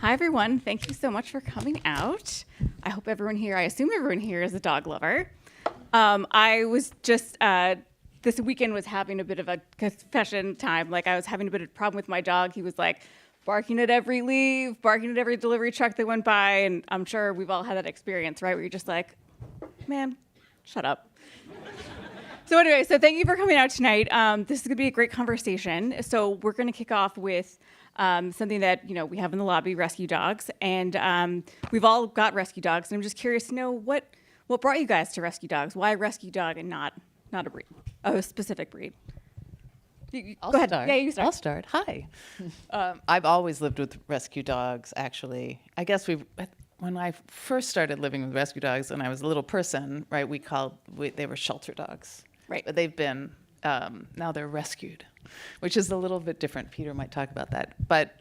Hi, everyone. Thank you so much for coming out. I hope everyone here, I assume everyone here is a dog lover. I was just, this weekend was having a bit of a confession time. Like, I was having a bit of a problem with my dog. He was like barking at every leave, barking at every delivery truck that went by. And I'm sure we've all had that experience, right? Where you're just like, man, shut up. So anyway, so thank you for coming out tonight. This is gonna be a great conversation. So we're gonna kick off with something that we have in the lobby, rescue dogs, and we've all got rescue dogs. And I'm just curious to know what brought you guys to rescue dogs. Why a rescue dog and not a breed, a specific breed? I'll Go ahead. start. Yeah, you start. I'll start. Hi. I've always lived with rescue dogs. Actually, I guess when I first started living with rescue dogs, and I was a little person, right? They were shelter dogs. Right. But they've been now they're rescued, which is a little bit different. Peter might talk about that. But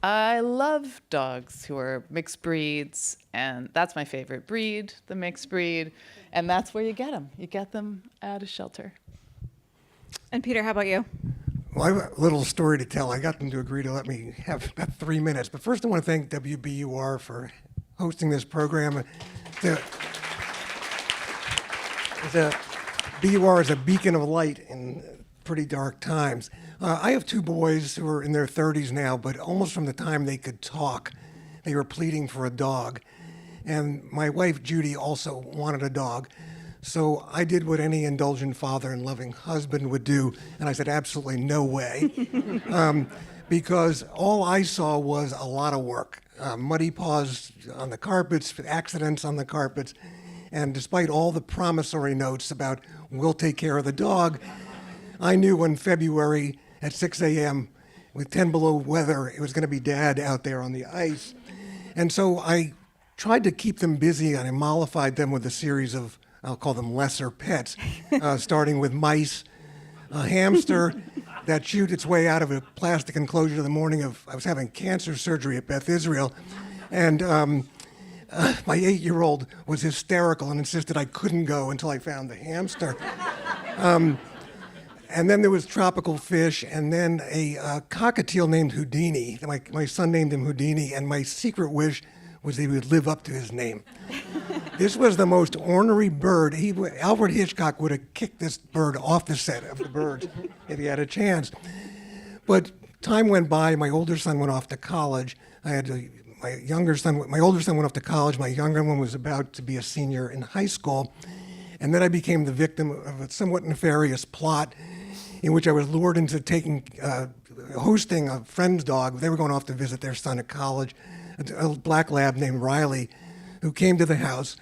I love dogs who are mixed breeds, and that's my favorite breed, the mixed breed, and that's where you get them. You get them at a shelter. And Peter, how about you? Well, I have a little story to tell. I got them to agree to let me have about 3 minutes. But first, I want to thank WBUR for hosting this program. The BUR is a beacon of light in pretty dark times. I have two boys who are in their 30s now, but almost from the time they could talk, they were pleading for a dog. And my wife, Judy, also wanted a dog. So I did what any indulgent father and loving husband would do, and I said, absolutely no way. Because all I saw was a lot of work. Muddy paws on the carpets, accidents on the carpets, and despite all the promissory notes about we'll take care of the dog, I knew in February at 6 a.m. with 10 below weather, it was going to be Dad out there on the ice. And so I tried to keep them busy, and I mollified them with a series of, I'll call them lesser pets, starting with mice, a hamster that chewed its way out of a plastic enclosure the morning of, I was having cancer surgery at Beth Israel, and my 8-year-old was hysterical and insisted I couldn't go until I found the hamster. And then there was tropical fish, and then a cockatiel named Houdini. My son named him Houdini, and my secret wish was he would live up to his name. This was the most ornery bird. Alfred Hitchcock would have kicked this bird off the set of The Birds if he had a chance. But time went by. My older son went off to college. My older son went off to college. My younger one was about to be a senior in high school. And then I became the victim of a somewhat nefarious plot in which I was lured into hosting a friend's dog. They were going off to visit their son at college, a black lab named Riley, who came to the house.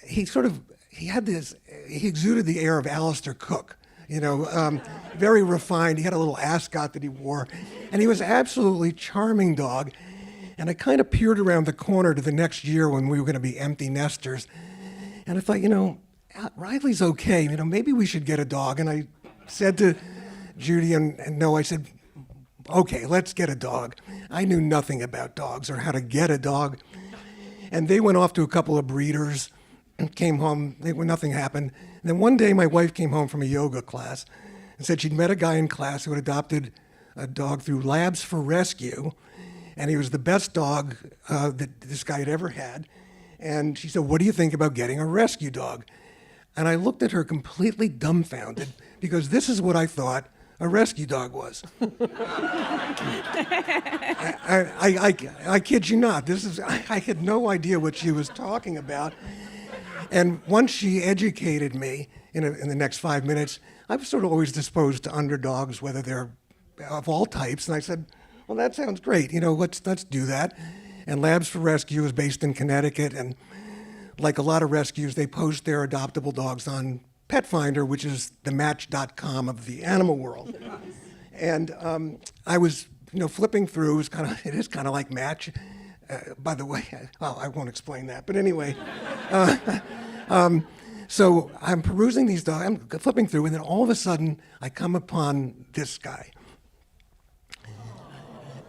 He exuded the air of Alistair Cook, very refined. He had a little ascot that he wore, and he was an absolutely charming dog. And I kind of peered around the corner to the next year when we were going to be empty nesters, and I thought, Riley's okay. Maybe we should get a dog. And I said to Judy and Noah, I said, okay, let's get a dog. I knew nothing about dogs or how to get a dog. And they went off to a couple of breeders and came home. Nothing happened. And then one day my wife came home from a yoga class and said she'd met a guy in class who had adopted a dog through Labs for Rescue. And he was the best dog that this guy had ever had. And she said, what do you think about getting a rescue dog? And I looked at her completely dumbfounded because this is what I thought a rescue dog was. I kid you not. I had no idea what she was talking about. And once she educated me in the next 5 minutes, I was sort of always disposed to underdogs, whether they're of all types. And I said, well, that sounds great. Let's do that. And Labs for Rescue is based in Connecticut, and like a lot of rescues, they post their adoptable dogs on Pet Finder, which is the Match.com of the animal world. And I was, flipping through. It is kind of like Match. By the way, I won't explain that. But anyway, so I'm perusing these dogs. I'm flipping through, and then all of a sudden, I come upon this guy.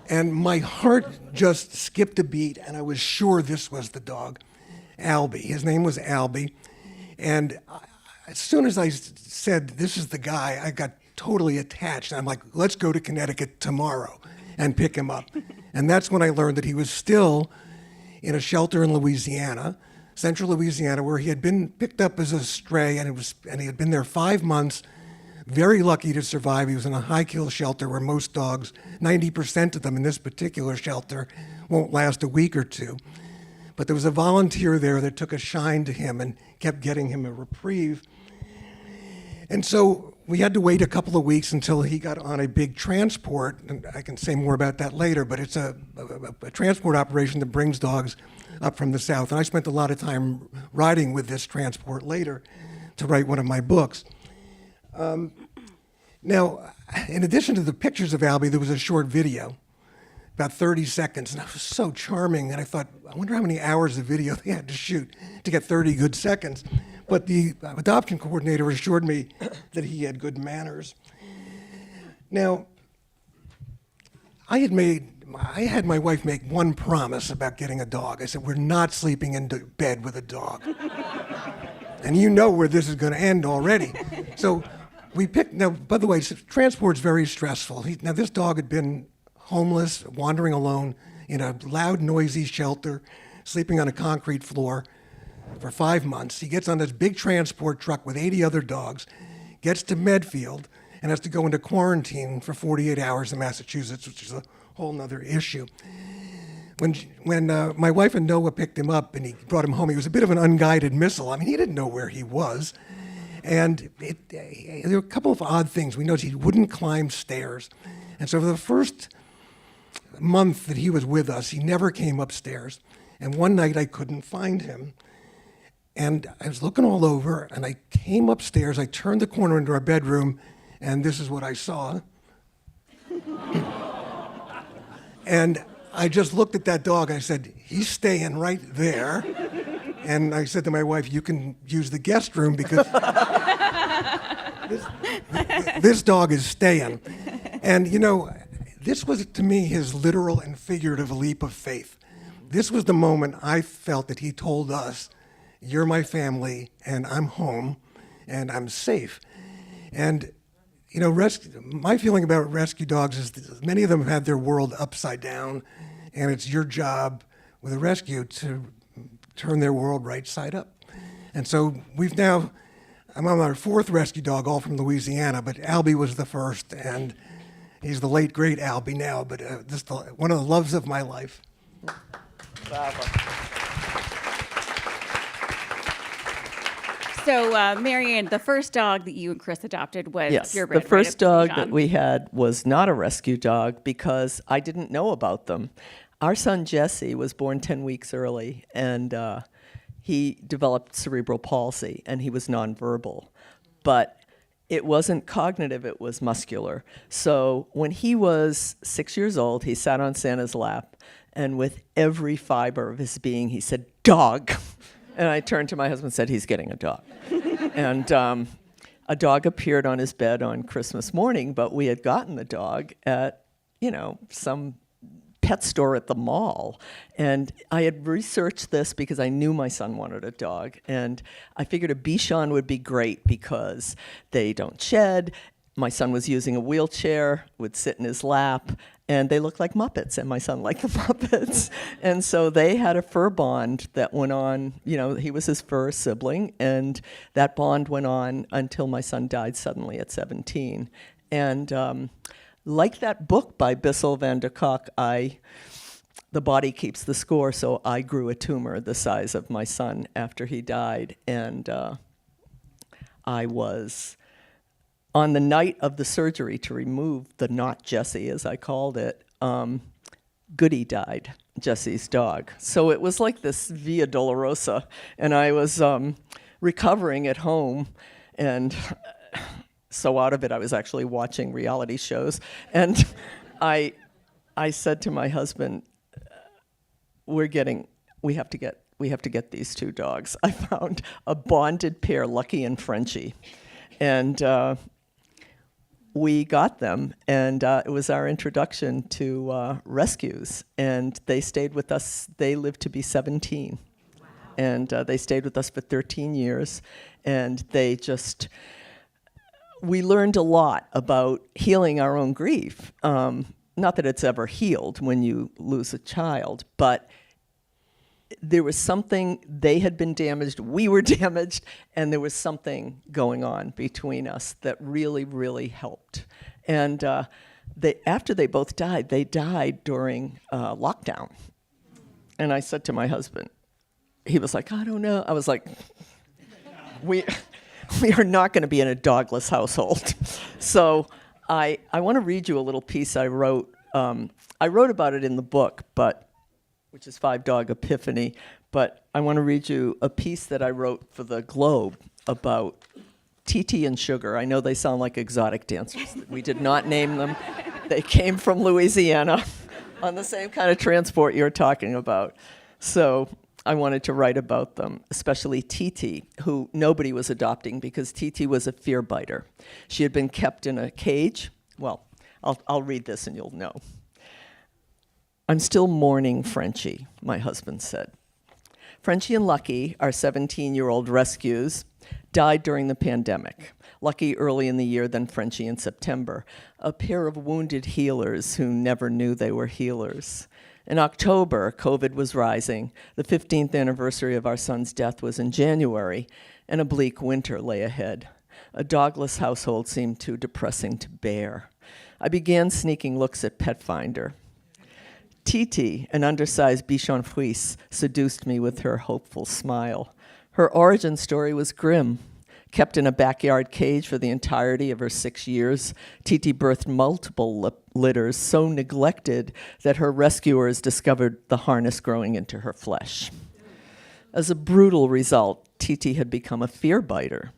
And my heart just skipped a beat, and I was sure this was the dog, Albie. His name was Albie. And as soon as I said, this is the guy, I got totally attached. I'm like, let's go to Connecticut tomorrow and pick him up. And that's when I learned that he was still in a shelter in Louisiana, central Louisiana, where he had been picked up as a stray, and he had been there 5 months, very lucky to survive. He was in a high-kill shelter where most dogs, 90% of them in this particular shelter, won't last a week or two. But there was a volunteer there that took a shine to him and kept getting him a reprieve. And so we had to wait a couple of weeks until he got on a big transport, and I can say more about that later, but it's a transport operation that brings dogs up from the south. And I spent a lot of time riding with this transport later to write one of my books. Now, in addition to the pictures of Albie, there was a short video, about 30 seconds, and it was so charming, and I thought, I wonder how many hours of video they had to shoot to get 30 good seconds. But the adoption coordinator assured me that he had good manners. Now, I had my wife make one promise about getting a dog. I said, we're not sleeping in bed with a dog. And you know where this is going to end already. So we picked, now, by the way, transport's very stressful. Now, this dog had been homeless, wandering alone in a loud, noisy shelter, sleeping on a concrete floor for 5 months. He gets on this big transport truck with 80 other dogs, gets to Medfield, and has to go into quarantine for 48 hours in Massachusetts, which is a whole nother issue. When my wife and Noah picked him up and he brought him home, he was a bit of an unguided missile. I mean, he didn't know where he was. And there were a couple of odd things. We noticed he wouldn't climb stairs. And so for the first month that he was with us, he never came upstairs. And one night I couldn't find him. And I was looking all over, and I came upstairs, I turned the corner into our bedroom, and this is what I saw. And I just looked at that dog, and I said, he's staying right there. And I said to my wife, you can use the guest room because this dog is staying. And you know, this was to me his literal and figurative leap of faith. This was the moment I felt that he told us, you're my family, and I'm home, and I'm safe. And, you know, my feeling about rescue dogs is that many of them have had their world upside down, and it's your job with a rescue to turn their world right side up. And so I'm on our 4th rescue dog, all from Louisiana, but Albie was the first, and he's the late, great Albie now, but this is one of the loves of my life. Bravo. So, Marianne, the first dog that you and Chris adopted was Yes, purebred, the first right? dog Bichon. that we had was not a rescue dog because I didn't know about them. Our son Jesse was born 10 weeks early, and he developed cerebral palsy, and he was nonverbal. But it wasn't cognitive, it was muscular. So when he was 6 years old, he sat on Santa's lap, and with every fiber of his being, he said, dog. And I turned to my husband and said, he's getting a dog. And a dog appeared on his bed on Christmas morning, but we had gotten the dog at, some pet store at the mall. And I had researched this because I knew my son wanted a dog. And I figured a Bichon would be great because they don't shed. My son was using a wheelchair, would sit in his lap, and they looked like Muppets, and my son liked the Muppets. And so they had a fur bond that went on, he was his first sibling, and that bond went on until my son died suddenly at 17. And like that book by Bissell van der Kolk, The Body Keeps the Score, so I grew a tumor the size of my son after he died, and I was on the night of the surgery to remove the not Jessie, as I called it, Goody died, Jesse's dog. So it was like this Via Dolorosa, and I was recovering at home, and so out of it, I was actually watching reality shows. And I said to my husband, we have to get these 2 dogs. I found a bonded pair, Lucky and Frenchie, and we got them, and it was our introduction to rescues, and they stayed with us. They lived to be 17, wow. And they stayed with us for 13 years, and we learned a lot about healing our own grief. not that it's ever healed when you lose a child, but there was something, they had been damaged, we were damaged, and there was something going on between us that really, really helped. And after they both died, they died during lockdown. And I said to my husband, he was like, I don't know. I was like, we are not going to be in a dogless household. So I want to read you a little piece I wrote. I wrote about it in the book, which is 5 Dog Epiphany, but I want to read you a piece that I wrote for the Globe about TT and Sugar. I know they sound like exotic dancers. We did not name them. They came from Louisiana on the same kind of transport you're talking about. So I wanted to write about them, especially TT, who nobody was adopting because TT was a fear biter. She had been kept in a cage. Well, I'll read this and you'll know. I'm still mourning Frenchie, my husband said. Frenchie and Lucky, our 17-year-old rescues, died during the pandemic. Lucky early in the year, then Frenchie in September. A pair of wounded healers who never knew they were healers. In October, COVID was rising. The 15th anniversary of our son's death was in January, and a bleak winter lay ahead. A dogless household seemed too depressing to bear. I began sneaking looks at Pet Finder. Titi, an undersized Bichon Frise, seduced me with her hopeful smile. Her origin story was grim. Kept in a backyard cage for the entirety of her 6 years, Titi birthed multiple litters so neglected that her rescuers discovered the harness growing into her flesh. As a brutal result, Titi had become a fear biter.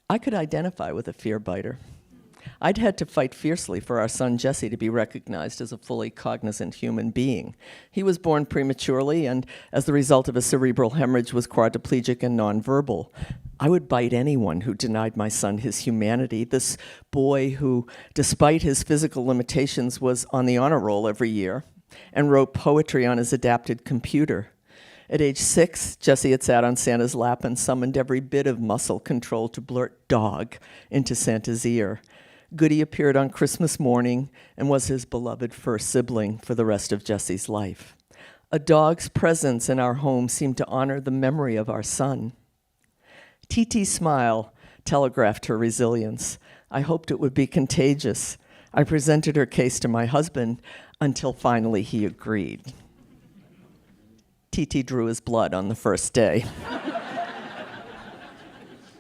I could identify with a fear biter. I'd had to fight fiercely for our son Jesse to be recognized as a fully cognizant human being. He was born prematurely and, as the result of a cerebral hemorrhage, was quadriplegic and nonverbal. I would bite anyone who denied my son his humanity, this boy who, despite his physical limitations, was on the honor roll every year and wrote poetry on his adapted computer. At age 6, Jesse had sat on Santa's lap and summoned every bit of muscle control to blurt dog into Santa's ear. Goody appeared on Christmas morning and was his beloved first sibling for the rest of Jesse's life. A dog's presence in our home seemed to honor the memory of our son. Titi's smile telegraphed her resilience. I hoped it would be contagious. I presented her case to my husband until finally he agreed. Titi drew his blood on the first day.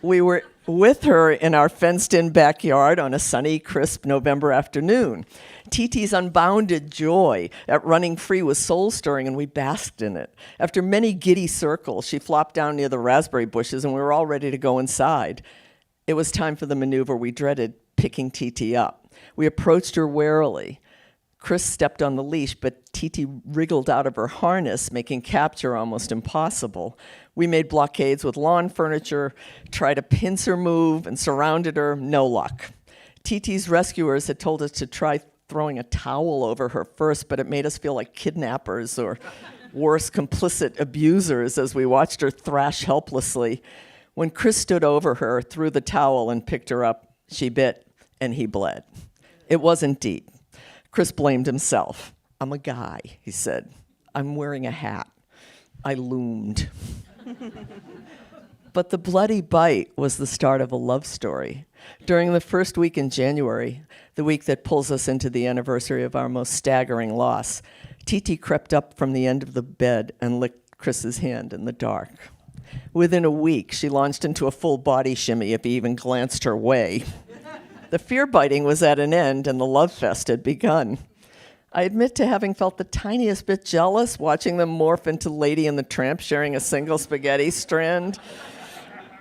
We were with her in our fenced-in backyard on a sunny, crisp November afternoon. Titi's unbounded joy at running free was soul-stirring, and we basked in it. After many giddy circles, she flopped down near the raspberry bushes, and we were all ready to go inside. It was time for the maneuver we dreaded, picking Titi up. We approached her warily. Chris stepped on the leash, but Titi wriggled out of her harness, making capture almost impossible. We made blockades with lawn furniture, tried to pincer move, and surrounded her. No luck. Titi's rescuers had told us to try throwing a towel over her first, but it made us feel like kidnappers or worse, complicit abusers as we watched her thrash helplessly. When Chris stood over her, threw the towel, and picked her up, she bit, and he bled. It wasn't deep. Chris blamed himself. I'm a guy, he said. I'm wearing a hat. I loomed. But the bloody bite was the start of a love story. During the first week in January, the week that pulls us into the anniversary of our most staggering loss, Titi crept up from the end of the bed and licked Chris's hand in the dark. Within a week, she launched into a full body shimmy if he even glanced her way. The fear biting was at an end and the love fest had begun. I admit to having felt the tiniest bit jealous watching them morph into Lady and the Tramp sharing a single spaghetti strand,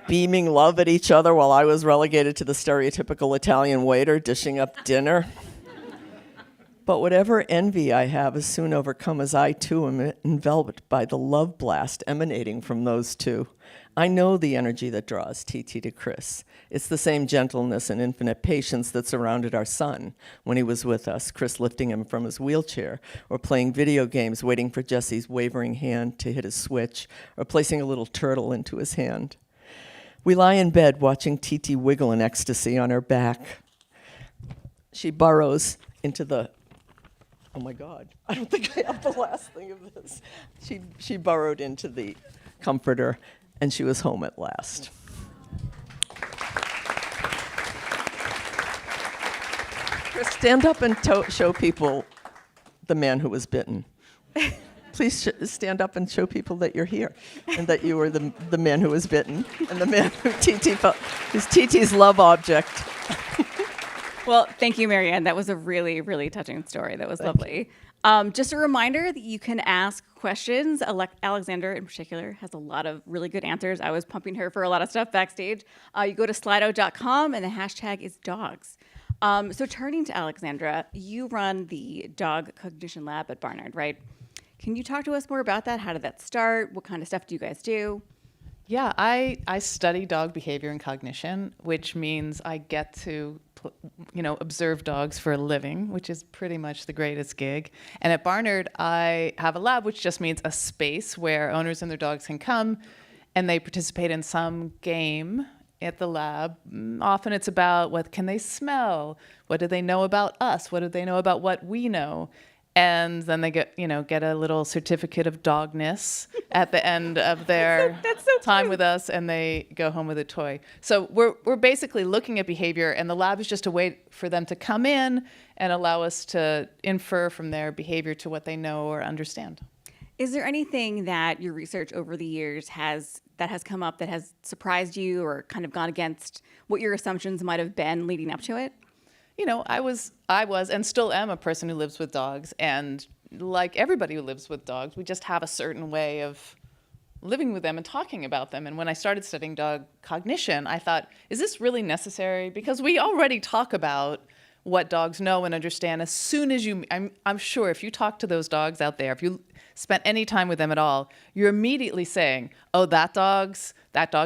beaming love at each other while I was relegated to the stereotypical Italian waiter dishing up dinner. But whatever envy I have is soon overcome as I too am enveloped by the love blast emanating from those two. I know the energy that draws Titi to Chris. It's the same gentleness and infinite patience that surrounded our son when he was with us, Chris lifting him from his wheelchair, or playing video games waiting for Jesse's wavering hand to hit his switch, or placing a little turtle into his hand. We lie in bed watching Titi wiggle in ecstasy on her back. She burrows into the Oh my God, I don't think I have the last thing of this. She burrowed into the comforter, and she was home at last. Chris, stand up and show people the man who was bitten. Please stand up and show people that you're here and that you were the man who was bitten and the man who is TT's love object. Well, thank you, Marianne. That was a really, really touching story. That was lovely. Just a reminder that you can ask questions. Alexandra, in particular, has a lot of really good answers. I was pumping her for a lot of stuff backstage. You go to slido.com, and the hashtag is dogs. So turning to Alexandra, you run the Dog Cognition Lab at Barnard, right? Can you talk to us more about that? How did that start? What kind of stuff do you guys do? Yeah, I study dog behavior and cognition, which means I get to observe dogs for a living, which is pretty much the greatest gig. And at Barnard, I have a lab, which just means a space where owners and their dogs can come and they participate in some game at the lab. Often it's about what can they smell? What do they know about us? What do they know about what we know? And then they get a little certificate of dogness at the end of their That's so time cute. with us, and they go home with a toy. So we're basically looking at behavior, and the lab is just a way for them to come in and allow us to infer from their behavior to what they know or understand. Is there anything that your research over the years has come up that has surprised you or kind of gone against what your assumptions might have been leading up to it? I was and still am a person who lives with dogs, and like everybody who lives with dogs, we just have a certain way of living with them and talking about them. And when I started studying dog cognition, I thought, is this really necessary? Because we already talk about what dogs know and understand as soon as I'm sure if you talk to those dogs out there, if you spent any time with them at all, you're immediately saying, oh, that dog's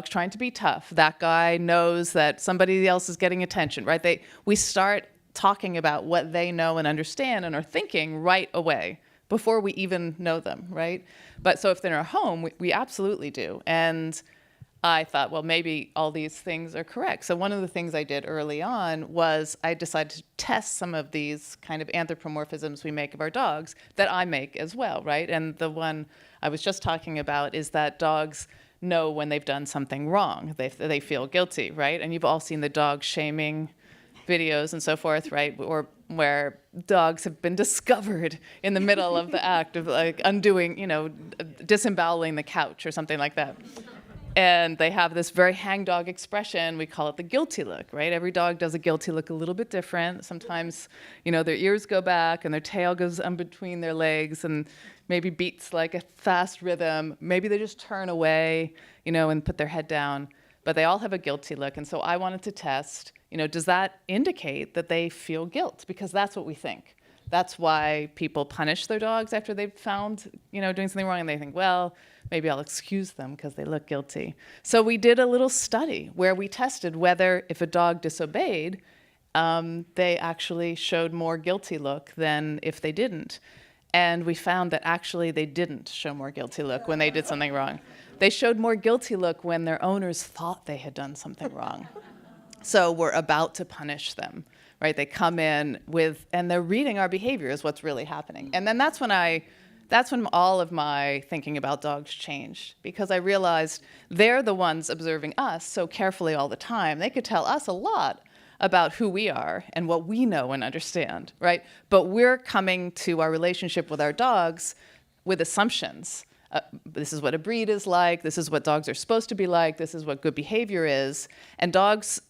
trying to be tough. That guy knows that somebody else is getting attention, right? We start talking about what they know and understand and are thinking right away before we even know them, right? But so if they're in our home, we absolutely do. And I thought, well, maybe all these things are correct. So one of the things I did early on was I decided to test some of these kind of anthropomorphisms we make of our dogs that I make as well, right? And the one I was just talking about is that dogs know when they've done something wrong. They feel guilty, right? And you've all seen the dog shaming videos and so forth, right? Or where dogs have been discovered in the middle of the act of like undoing, disemboweling the couch or something like that. And they have this very hangdog expression. We call it the guilty look, right? Every dog does a guilty look a little bit different. Sometimes, their ears go back and their tail goes in between their legs and maybe beats like a fast rhythm. Maybe they just turn away, and put their head down. But they all have a guilty look. And so I wanted to test, does that indicate that they feel guilt? Because that's what we think. That's why people punish their dogs after they've found, doing something wrong, and they think, well, maybe I'll excuse them because they look guilty. So we did a little study where we tested whether if a dog disobeyed, they actually showed more guilty look than if they didn't. And we found that actually they didn't show more guilty look when they did something wrong. They showed more guilty look when their owners thought they had done something wrong. So we're about to punish them. Right, they come in and they're reading our behavior is what's really happening. And then that's when all of my thinking about dogs changed, because I realized they're the ones observing us so carefully all the time. They could tell us a lot about who we are and what we know and understand, right? But we're coming to our relationship with our dogs with assumptions. This is what a breed is like. This is what dogs are supposed to be like. This is what good behavior is. And dogs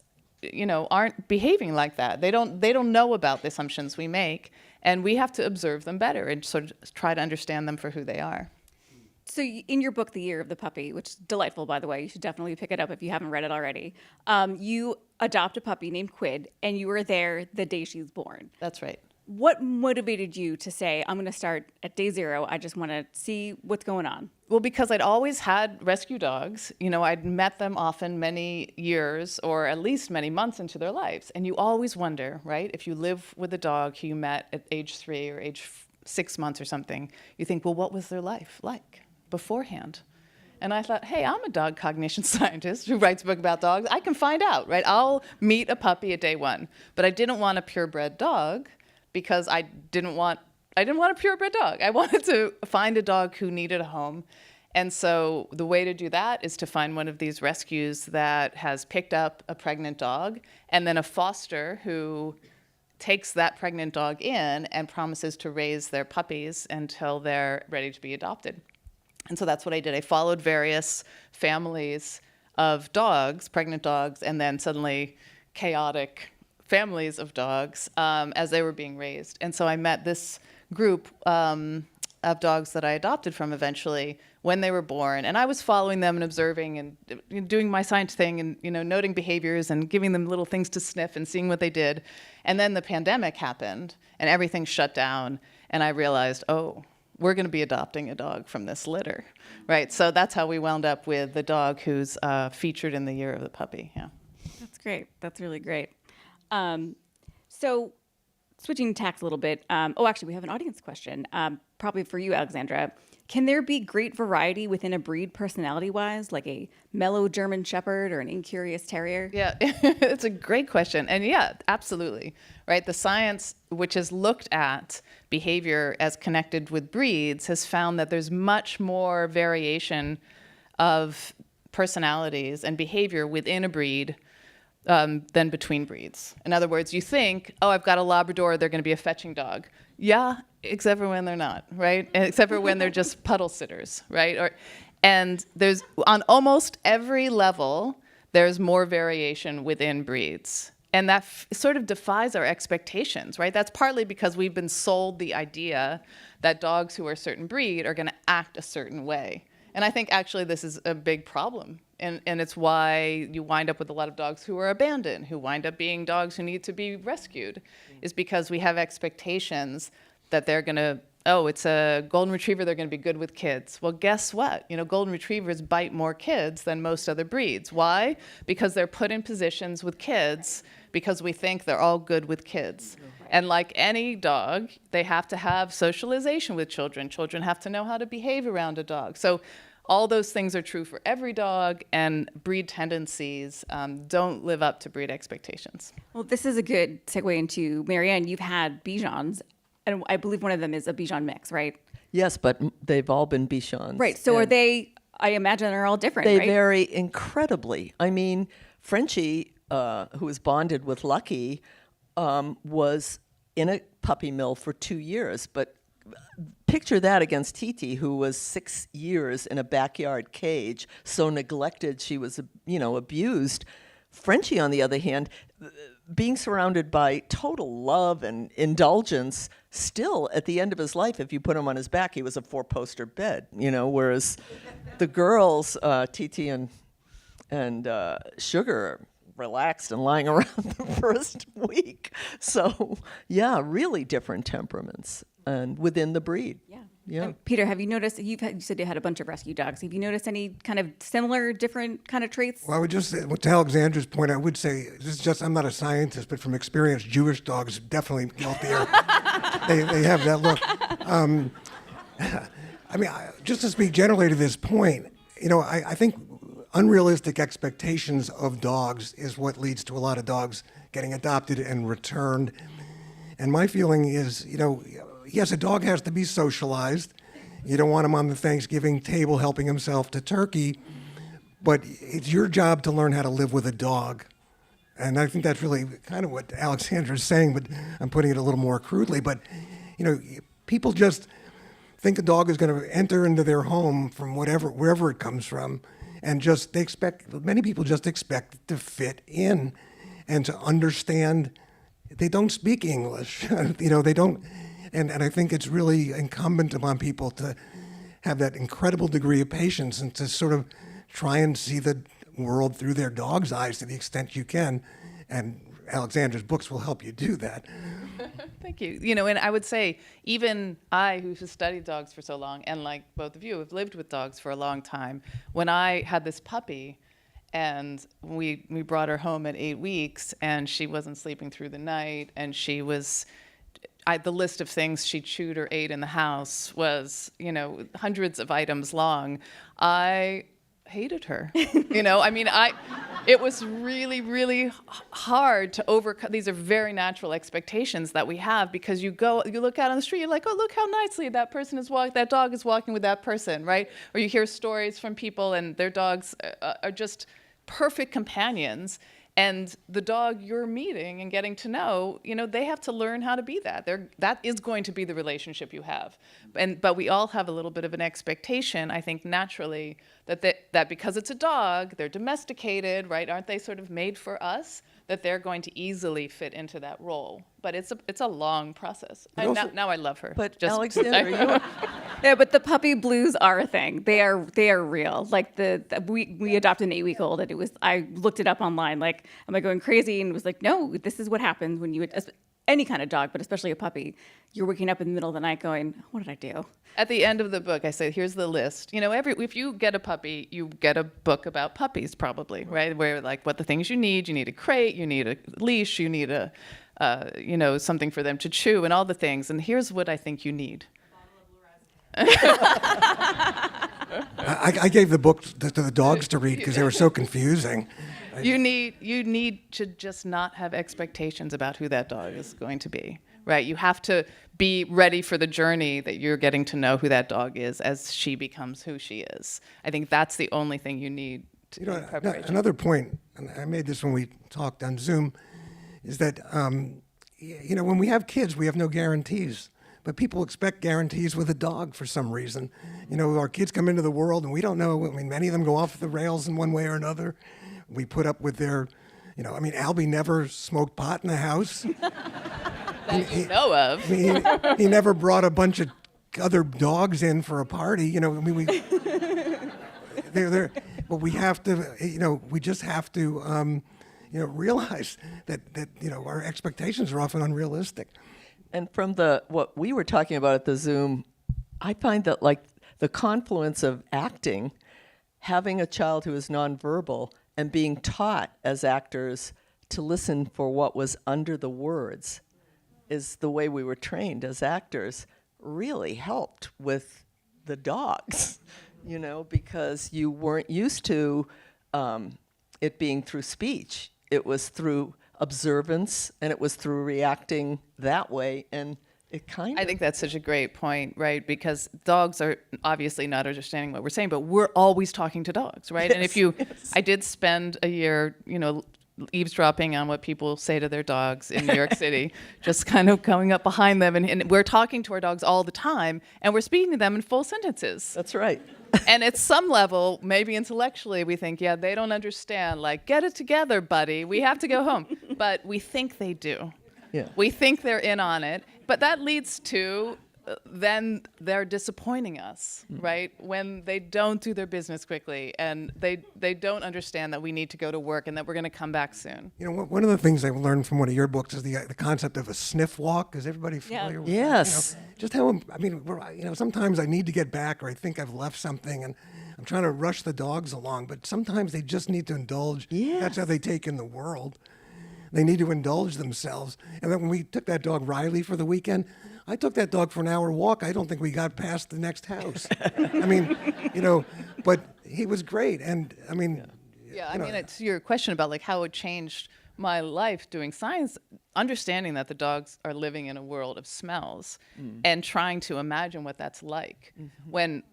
aren't behaving like that. They don't know about the assumptions we make, and we have to observe them better and sort of try to understand them for who they are. So in your book, The Year of the Puppy, which is delightful, by the way, you should definitely pick it up if you haven't read it already. You adopt a puppy named Quid, and you were there the day she's born. That's right. What motivated you to say, I'm going to start at day 0. I just want to see what's going on? Well, because I'd always had rescue dogs. I'd met them often many years or at least many months into their lives. And you always wonder, right? If you live with a dog who you met at age 3 or age 6 months or something, you think, well, what was their life like beforehand? And I thought, hey, I'm a dog cognition scientist who writes a book about dogs. I can find out, right? I'll meet a puppy at day 1. But I didn't want a purebred dog, because I didn't want I didn't want a purebred dog. I wanted to find a dog who needed a home. And so the way to do that is to find one of these rescues that has picked up a pregnant dog, and then a foster who takes that pregnant dog in and promises to raise their puppies until they're ready to be adopted. And so that's what I did. I followed various families of dogs, pregnant dogs, and then suddenly chaotic families of dogs as they were being raised. And so I met this group of dogs that I adopted from eventually when they were born. And I was following them and observing and doing my science thing and, noting behaviors and giving them little things to sniff and seeing what they did. And then the pandemic happened and everything shut down. And I realized, oh, we're going to be adopting a dog from this litter, right? So that's how we wound up with the dog who's featured in the Year of the Puppy. Yeah. That's great. That's really great. So switching tacks a little bit. Actually, we have an audience question, probably for you, Alexandra. Can there be great variety within a breed personality-wise, like a mellow German Shepherd or an incurious Terrier? Yeah, it's a great question. And yeah, absolutely, right? The science, which has looked at behavior as connected with breeds, has found that there's much more variation of personalities and behavior within a breed than between breeds. In other words, you think, oh, I've got a Labrador, they're going to be a fetching dog. Yeah, except for when they're not, right? Except for when they're just puddle sitters, right? And there's, on almost every level, there's more variation within breeds. And that sort of defies our expectations, right? That's partly because we've been sold the idea that dogs who are a certain breed are going to act a certain way. And I think actually this is a big problem. And it's why you wind up with a lot of dogs who are abandoned, who wind up being dogs who need to be rescued, is because we have expectations that they're going to, oh, it's a golden retriever, they're going to be good with kids. Well, guess what? Golden retrievers bite more kids than most other breeds. Why? Because they're put in positions with kids because we think they're all good with kids. And like any dog, they have to have socialization with children. Children have to know how to behave around a dog. So all those things are true for every dog, and breed tendencies don't live up to breed expectations. Well, this is a good segue into, Marianne, you've had Bichons, and I believe one of them is a Bichon mix, right? Yes, but they've all been Bichons. Right. So are they, I imagine they're all different, They right? vary incredibly. I mean, Frenchie, who was bonded with Lucky, was in a puppy mill for 2 years, but picture that against Titi, who was 6 years in a backyard cage, so neglected she was, abused. Frenchie, on the other hand, being surrounded by total love and indulgence, still at the end of his life, if you put him on his back, he was a 4-poster bed, whereas the girls, Titi and Sugar, are relaxed and lying around the first week. So, yeah, really different temperaments and within the breed. Yeah. Peter, have you noticed, you said you had a bunch of rescue dogs. Have you noticed any kind of similar, different kind of traits? Well, I would just say, to Alexandra's point, I would say, I'm not a scientist, but from experience, Jewish dogs definitely guiltier. they have that look. Just to speak generally to this point, I think unrealistic expectations of dogs is what leads to a lot of dogs getting adopted and returned. And my feeling is, yes, a dog has to be socialized. You don't want him on the Thanksgiving table helping himself to turkey, but it's your job to learn how to live with a dog. And I think that's really kind of what Alexandra's saying, but I'm putting it a little more crudely. But, people just think a dog is going to enter into their home from wherever it comes from, and many people just expect it to fit in and to understand. They don't speak English, they don't. And I think it's really incumbent upon people to have that incredible degree of patience and to sort of try and see the world through their dog's eyes to the extent you can. And Alexandra's books will help you do that. Thank you. And I would say, even I, who has studied dogs for so long, and like both of you, have lived with dogs for a long time, when I had this puppy, and we brought her home at 8 weeks, and she wasn't sleeping through the night, and she was... the list of things she chewed or ate in the house was, hundreds of items long. I hated her. I mean, it was really, really hard to overcome. These are very natural expectations that we have, because you look out on the street, you're like, oh, look how nicely that dog is walking with that person, right? Or you hear stories from people and their dogs are just perfect companions. And the dog you're meeting and getting to know, they have to learn how to be that. That is going to be the relationship you have. But we all have a little bit of an expectation, I think, naturally, that because it's a dog, they're domesticated, right? Aren't they sort of made for us? That they're going to easily fit into that role. But it's a long process. And now I love her. But Alexandra, Yeah, but the puppy blues are a thing. They are real. Like we adopted an 8-week-old, and I looked it up online. Like, am I going crazy? And it was like, no, this is what happens when you any kind of dog, but especially a puppy. You're waking up in the middle of the night going, what did I do? At the end of the book, I say, here's the list. If you get a puppy, you get a book about puppies, probably, right? Where what the things you need a crate, you need a leash, you need something for them to chew, and all the things. And here's what I think you need. I gave the book to the dogs to read because they were so confusing. You need to just not have expectations about who that dog is going to be, right? You have to be ready for the journey that you're getting to know who that dog is as she becomes who she is. I think that's the only thing you need in preparation. Another point, and I made this when we talked on Zoom, is that when we have kids, we have no guarantees. But people expect guarantees with a dog for some reason. Our kids come into the world and we don't know. I mean, many of them go off the rails in one way or another. We put up with their, Albie never smoked pot in the house. That you know of. He never brought a bunch of other dogs in for a party. But we have to, we just have to, realize that our expectations are often unrealistic. and from what we were talking about at the Zoom, I find that the confluence of acting, having a child who is nonverbal, and being taught as actors to listen for what was under the words is the way we were trained as actors, really helped with the dogs, because you weren't used to it being through speech. It was through observance, and it was through reacting that way, and it I think that's such a great point, right? Because dogs are obviously not understanding what we're saying, but we're always talking to dogs, right? Yes, and yes. I did spend a year, eavesdropping on what people say to their dogs in New York City, just kind of going up behind them, and we're talking to our dogs all the time, and we're speaking to them in full sentences. That's right. And at some level, maybe intellectually, we think, yeah, they don't understand. Get it together, buddy. We have to go home. But we think they do. Yeah. We think they're in on it. But that leads to then they're disappointing us, right? When they don't do their business quickly and they don't understand that we need to go to work and that we're going to come back soon. One of the things I learned from one of your books is the concept of a sniff walk. Is everybody familiar with that? Yes. Just how, sometimes I need to get back, or I think I've left something, and I'm trying to rush the dogs along, but sometimes they just need to indulge. Yes. That's how they take in the world. They need to indulge themselves. And then when we took that dog Riley for the weekend, I took that dog for an hour walk. I don't think we got past the next house. But he was great. And it's your question about how it changed my life doing science, understanding that the dogs are living in a world of smells and trying to imagine what that's like. Mm-hmm. When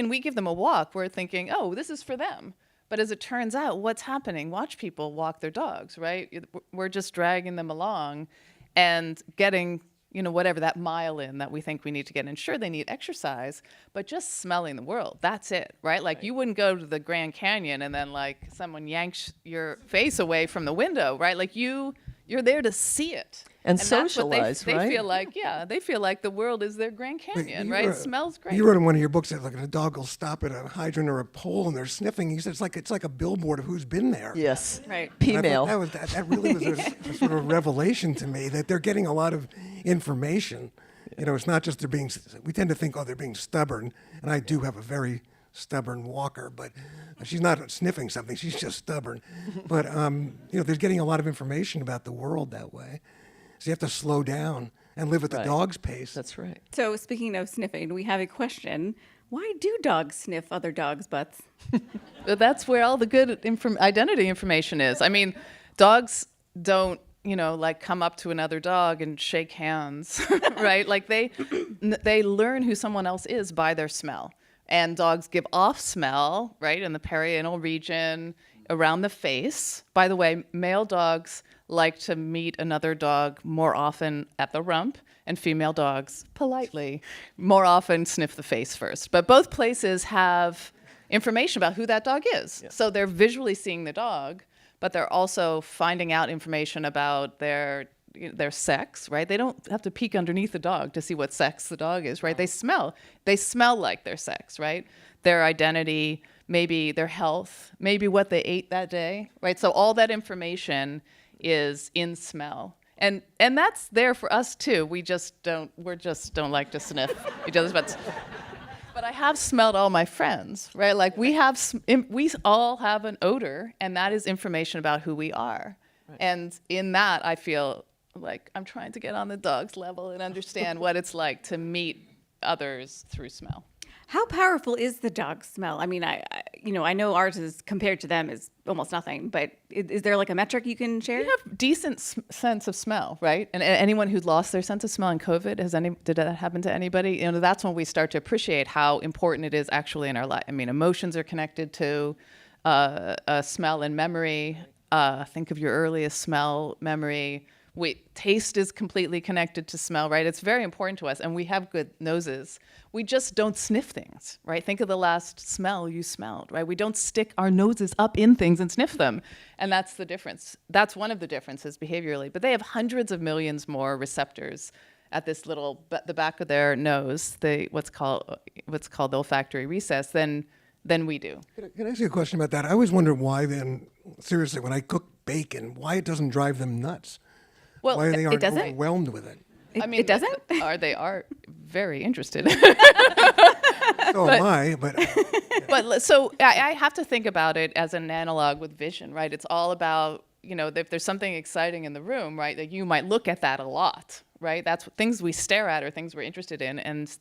we give them a walk, we're thinking, oh, this is for them. But as it turns out, what's happening? Watch people walk their dogs, right? We're just dragging them along and getting, whatever that mile in that we think we need to get in. Sure, they need exercise, but just smelling the world, that's it, right? You wouldn't go to the Grand Canyon and then someone yanks your face away from the window, right? You're there to see it. And that's socialize, what they right? they feel like the world is their Grand Canyon, right? It smells great. You wrote in one of your books that a dog will stop at a hydrant or a pole and they're sniffing. He said it's like a billboard of who's been there. Yes. Right. P-mail. That really was a sort of revelation to me, that they're getting a lot of information. It's not just we tend to think, they're being stubborn, and I do have a very stubborn walker, but she's not sniffing something, she's just stubborn. But they're getting a lot of information about the world that way. So you have to slow down and live at the Right. dog's pace. That's right. So speaking of sniffing, we have a question. Why do dogs sniff other dogs' butts? But that's where all the good identity information is. I mean, dogs don't, like come up to another dog and shake hands, right? Like they learn who someone else is by their smell. And dogs give off smell, right, in the perianal region, around the face. By the way, male dogs like to meet another dog more often at the rump, and female dogs, politely, more often sniff the face first. But both places have information about who that dog is. Yeah. So they're visually seeing the dog, but they're also finding out information about their sex, right? They don't have to peek underneath the dog to see what sex the dog is, right? They smell like their sex, right? Their identity, maybe their health, maybe what they ate that day, right? So all that information is in smell. And that's there for us too. We just don't like to sniff each other's butts. But I have smelled all my friends, right? Like we all have an odor, and that is information about who we are. Right. And in that, I feel like I'm trying to get on the dog's level and understand what it's like to meet others through smell. How powerful is the dog smell? I mean, I know ours is compared to them is almost nothing, but is there like a metric you can share? We have decent sense of smell, right? And anyone who lost their sense of smell in COVID, did that happen to anybody? That's when we start to appreciate how important it is actually in our life. I mean, emotions are connected to smell and memory. Think of your earliest smell memory. Taste is completely connected to smell, right? It's very important to us, and we have good noses. We just don't sniff things, right? Think of the last smell you smelled, right? We don't stick our noses up in things and sniff them, and that's the difference. That's one of the differences behaviorally, but they have hundreds of millions more receptors at this the back of their nose, what's called the olfactory recess, than we do. Can I ask you a question about that? I always wonder why then, seriously, when I cook bacon, why it doesn't drive them nuts. Well, why they aren't doesn't? overwhelmed with it. It doesn't? They are very interested. So am I, but... But so I have to think about it as an analog with vision, right? It's all about, if there's something exciting in the room, right, that you might look at that a lot, right? That's things we stare at or things we're interested in, and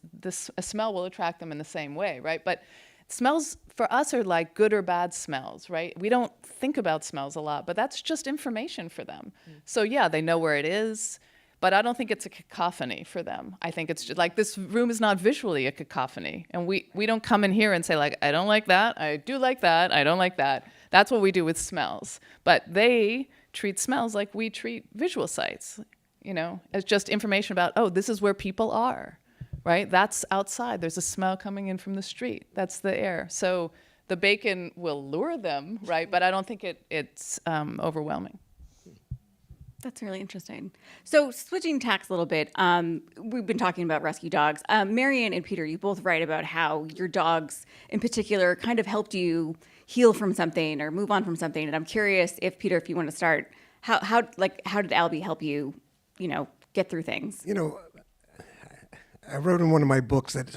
a smell will attract them in the same way, right? But smells for us are like good or bad smells, right? We don't think about smells a lot, but that's just information for them. So yeah, they know where it is, but I don't think it's a cacophony for them. I think it's just like this room is not visually a cacophony. And we don't come in here and say like, I don't like that, I do like that, I don't like that. That's what we do with smells. But they treat smells like we treat visual sights, as just information about, oh, this is where people are. Right? That's outside. There's a smell coming in from the street. That's the air. So the bacon will lure them, right? But I don't think it's overwhelming. That's really interesting. So switching tacks a little bit, we've been talking about rescue dogs. Marian and Peter, you both write about how your dogs in particular kind of helped you heal from something or move on from something. And I'm curious if, Peter, if you want to start, how did Albie help you, get through things? I wrote in one of my books that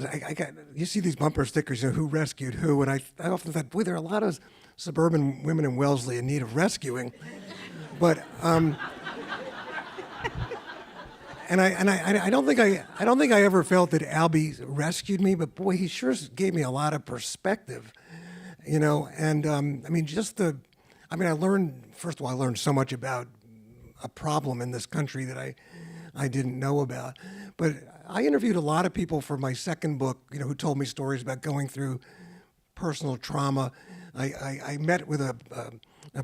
you see these bumper stickers, who rescued who, and I often thought, boy, there are a lot of suburban women in Wellesley in need of rescuing, but and I don't think I ever felt that Albie rescued me, but boy, he sure gave me a lot of perspective, and I learned, first of all, I learned so much about a problem in this country that I didn't know about, but I interviewed a lot of people for my second book, who told me stories about going through personal trauma. I met with a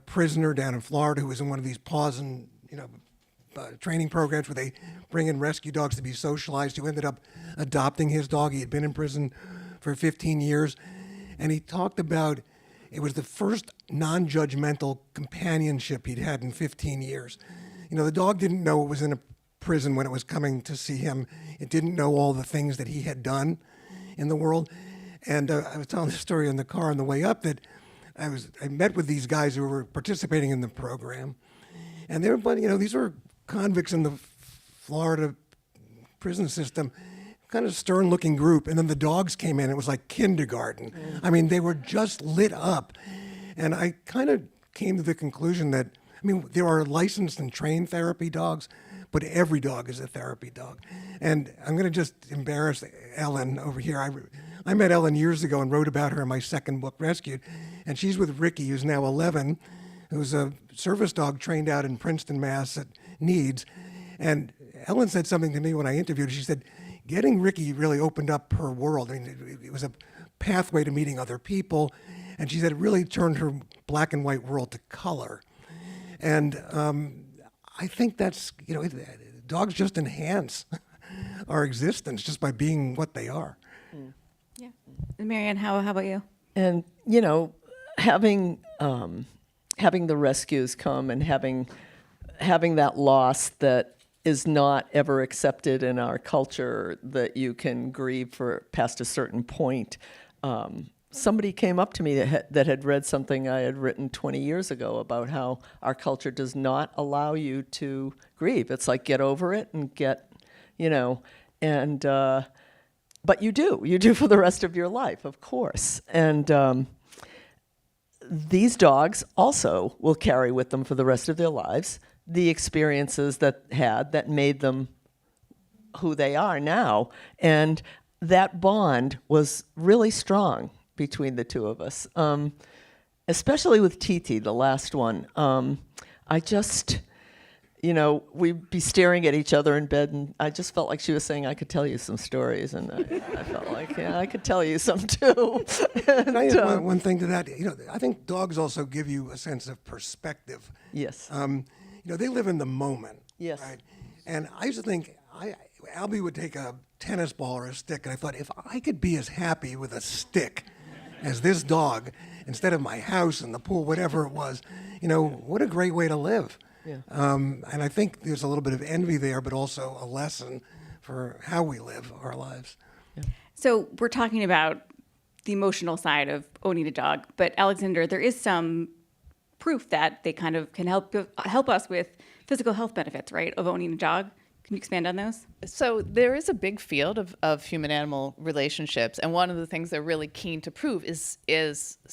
prisoner down in Florida who was in one of these pause and training programs where they bring in rescue dogs to be socialized, who ended up adopting his dog. He had been in prison for 15 years, and he talked about it was the first non-judgmental companionship he'd had in 15 years. The dog didn't know it was in a prison when it was coming to see him. It didn't know all the things that he had done in the world. And I was telling this story in the car on the way up that I met with these guys who were participating in the program, and they were, these were convicts in the Florida prison system, kind of stern-looking group. And then the dogs came in. It was like kindergarten. I mean, they were just lit up, and I kind of came to the conclusion that there are licensed and trained therapy dogs, but every dog is a therapy dog. And I'm going to just embarrass Ellen over here. I met Ellen years ago and wrote about her in my second book, Rescued. And she's with Ricky, who's now 11, who's a service dog trained out in Princeton, Mass. At Needs. And Ellen said something to me when I interviewed her. She said, getting Ricky really opened up her world. I mean, it was a pathway to meeting other people. And she said it really turned her black and white world to color. And I think that's, dogs just enhance our existence just by being what they are. Yeah. And Marianne, how about you? And having the rescues come and having that loss that is not ever accepted in our culture, that you can grieve for past a certain point. Somebody came up to me that had read something I had written 20 years ago about how our culture does not allow you to grieve. It's like, get over it and but you do for the rest of your life, of course. And these dogs also will carry with them for the rest of their lives the experiences that made them who they are now. And that bond was really strong between the two of us, especially with Titi, the last one. I just, we'd be staring at each other in bed, and I just felt like she was saying, I could tell you some stories, and I felt like, yeah, I could tell you some too. Can I add one thing to that? I think dogs also give you a sense of perspective. Yes. They live in the moment. Yes. Right? And I used to think, Albie would take a tennis ball or a stick, and I thought, if I could be as happy with a stick as this dog, instead of my house and the pool, whatever it was, what a great way to live. Yeah. And I think there's a little bit of envy there, but also a lesson for how we live our lives. Yeah. So we're talking about the emotional side of owning a dog, but Alexander, there is some proof that they kind of can help us with physical health benefits, right, of owning a dog. Can you expand on those? So there is a big field of human-animal relationships, and one of the things they're really keen to prove is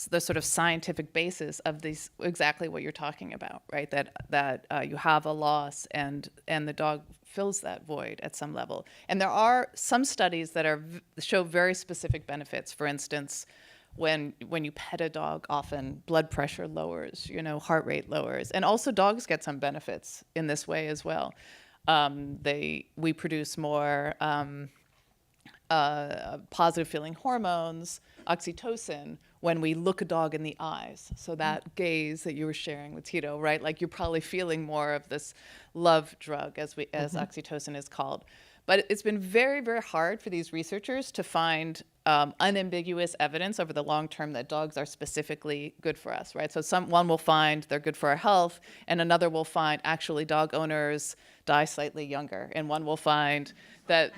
the sort of scientific basis of these, exactly what you're talking about, right? That you have a loss, and the dog fills that void at some level. And there are some studies that show very specific benefits. For instance, when you pet a dog, often blood pressure lowers, heart rate lowers, and also dogs get some benefits in this way as well. We produce more positive feeling hormones, oxytocin, when we look a dog in the eyes. So that gaze that you were sharing with Tito, right? Like you're probably feeling more of this love drug, as oxytocin is called. But it's been very, very hard for these researchers to find unambiguous evidence over the long term that dogs are specifically good for us, right? So one will find they're good for our health, and another will find actually dog owners die slightly younger, and one will find that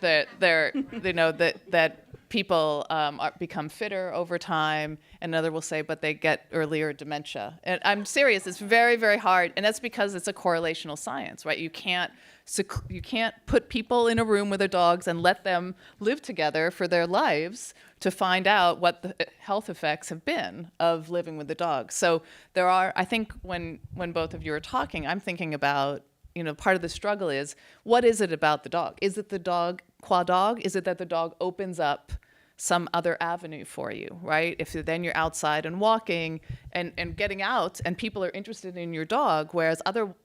people become fitter over time, and another will say, but they get earlier dementia. And I'm serious, it's very, very hard, and that's because it's a correlational science, right? You can't put people in a room with their dogs and let them live together for their lives to find out what the health effects have been of living with the dog. So I think when both of you are talking, I'm thinking about, part of the struggle is, what is it about the dog? Is it the dog, qua dog? Is it that the dog opens up some other avenue for you, right? If then you're outside and walking and getting out, and people are interested in your dog, whereas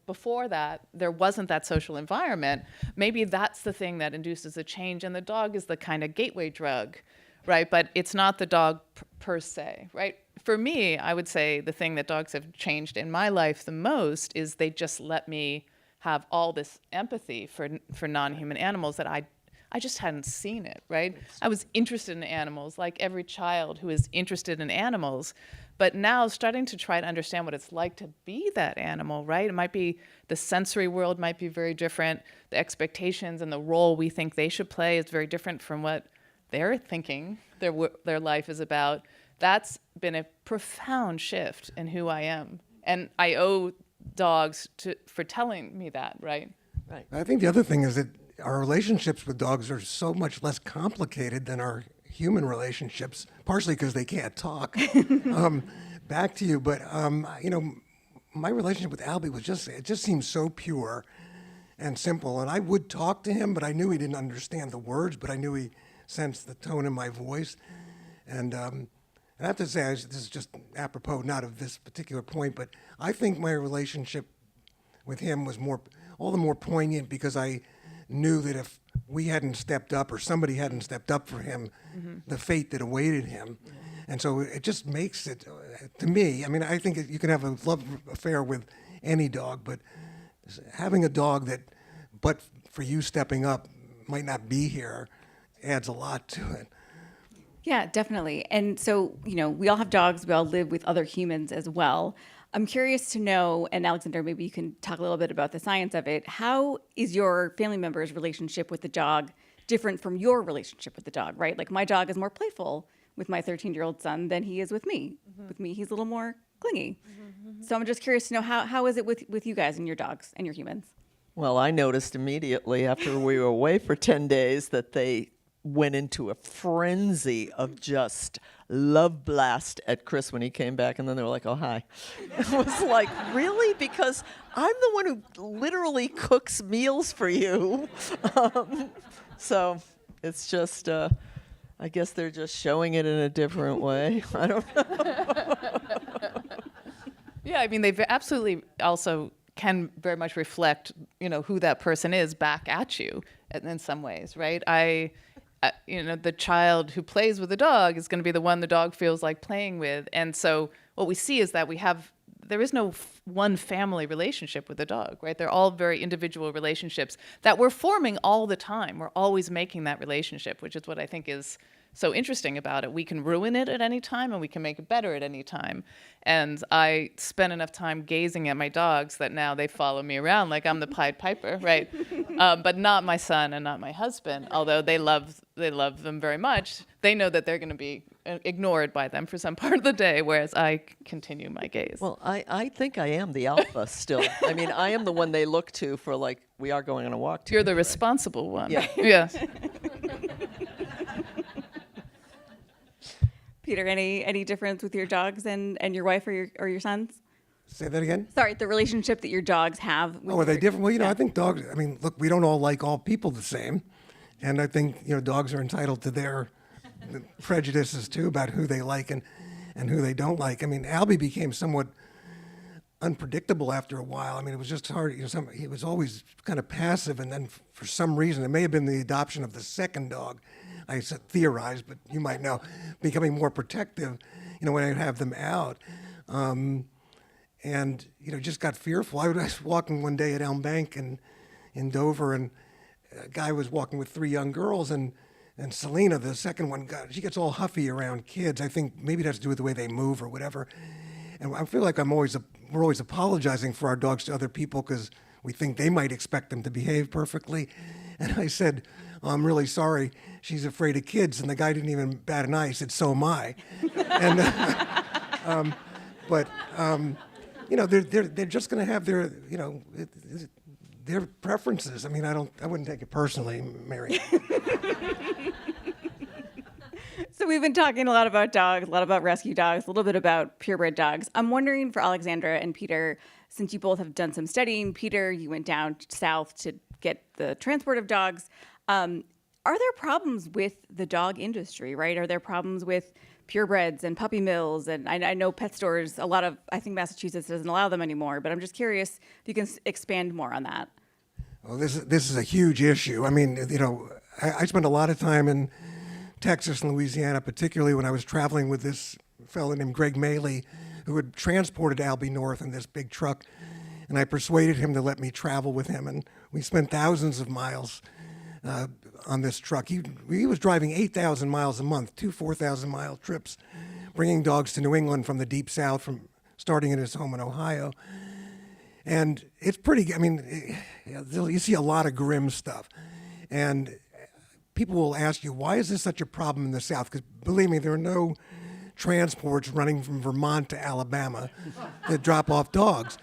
before that, there wasn't that social environment, maybe that's the thing that induces a change, and the dog is the kind of gateway drug, right? But it's not the dog per se, right? For me, I would say the thing that dogs have changed in my life the most is they just let me have all this empathy for non-human animals that I just hadn't seen it, right? I was interested in animals, like every child who is interested in animals, but now starting to try to understand what it's like to be that animal, right? It might be, the sensory world might be very different. The expectations and the role we think they should play is very different from what they're thinking their life is about. That's been a profound shift in who I am. And I owe dogs for telling me that, right? Right. I think the other thing is that our relationships with dogs are so much less complicated than our human relationships, partially because they can't talk. Back to you, but my relationship with Albie it just seemed so pure and simple. And I would talk to him, but I knew he didn't understand the words, but I knew he sensed the tone in my voice. And I have to say, this is just apropos not of this particular point, but I think my relationship with him was all the more poignant because I knew that if we hadn't stepped up or somebody hadn't stepped up for him, the fate that awaited him. And so it just makes it, to me, I mean, I think you can have a love affair with any dog, but having a dog that, but for you stepping up, might not be here adds a lot to it. Yeah, definitely. And so, we all have dogs. We all live with other humans as well. I'm curious to know, and Alexandra, maybe you can talk a little bit about the science of it. How is your family member's relationship with the dog different from your relationship with the dog, right? Like my dog is more playful with my 13-year-old son than he is with me. Mm-hmm. With me, he's a little more clingy. Mm-hmm. So I'm just curious to know how is it with you guys and your dogs and your humans? Well, I noticed immediately after we were away for 10 days that they went into a frenzy of just love blast at Chris when he came back, and then they were like, oh, hi. It was like, really? Because I'm the one who literally cooks meals for you. So it's just, I guess they're just showing it in a different way. I don't know. Yeah, I mean, they absolutely also can very much reflect, who that person is back at you in some ways, right? The child who plays with the dog is going to be the one the dog feels like playing with. And so what we see is that there is no one family relationship with the dog, right? They're all very individual relationships that we're forming all the time. We're always making that relationship, which is what I think is so interesting about it. We can ruin it at any time and we can make it better at any time. And I spend enough time gazing at my dogs that now they follow me around like I'm the Pied Piper, right? But not my son and not my husband, although they love them very much. They know that they're going to be ignored by them for some part of the day, whereas I continue my gaze. Well, I think I am the alpha still. I mean, I am the one they look to for like, we are going on a walk together. You're the responsible one. Yeah. Yeah. Peter, any difference with your dogs and your wife or your sons? Say that again? Sorry, the relationship that your dogs have. With Are they different? Well, yeah. I think dogs, look, we don't all like all people the same. And I think, dogs are entitled to their prejudices too about who they like and who they don't like. I mean, Albie became somewhat unpredictable after a while. I mean, it was just hard. He was always kind of passive, and then for some reason, it may have been the adoption of the second dog. I theorized, but you might know, becoming more protective, when I have them out. And, just got fearful. I was walking one day at Elm Bank in Dover, and a guy was walking with 3 young girls, and Selena, the second one, she gets all huffy around kids. I think maybe it has to do with the way they move or whatever. And I feel like we're always apologizing for our dogs to other people because we think they might expect them to behave perfectly. And I said, I'm really sorry. She's afraid of kids. And the guy didn't even bat an eye. He said, so am I. And, they're just going to have their, their preferences. I mean, I wouldn't take it personally, Mary. So we've been talking a lot about dogs, a lot about rescue dogs, a little bit about purebred dogs. I'm wondering for Alexandra and Peter, since you both have done some studying, Peter, you went down south to get the transport of dogs. Are there problems with the dog industry, right? Are there problems with purebreds and puppy mills? And I know pet stores, I think Massachusetts doesn't allow them anymore, but I'm just curious if you can expand more on that. Well, this is a huge issue. I mean, I spent a lot of time in Texas and Louisiana, particularly when I was traveling with this fellow named Greg Maley, who had transported Albie north in this big truck. And I persuaded him to let me travel with him. And we spent thousands of miles on this truck. He was driving 8,000 miles a month, 2 4,000-mile trips, bringing dogs to New England from the deep south, from starting in his home in Ohio. And it's pretty, you see a lot of grim stuff. And people will ask you, why is this such a problem in the South? Because believe me, there are no transports running from Vermont to Alabama that drop off dogs.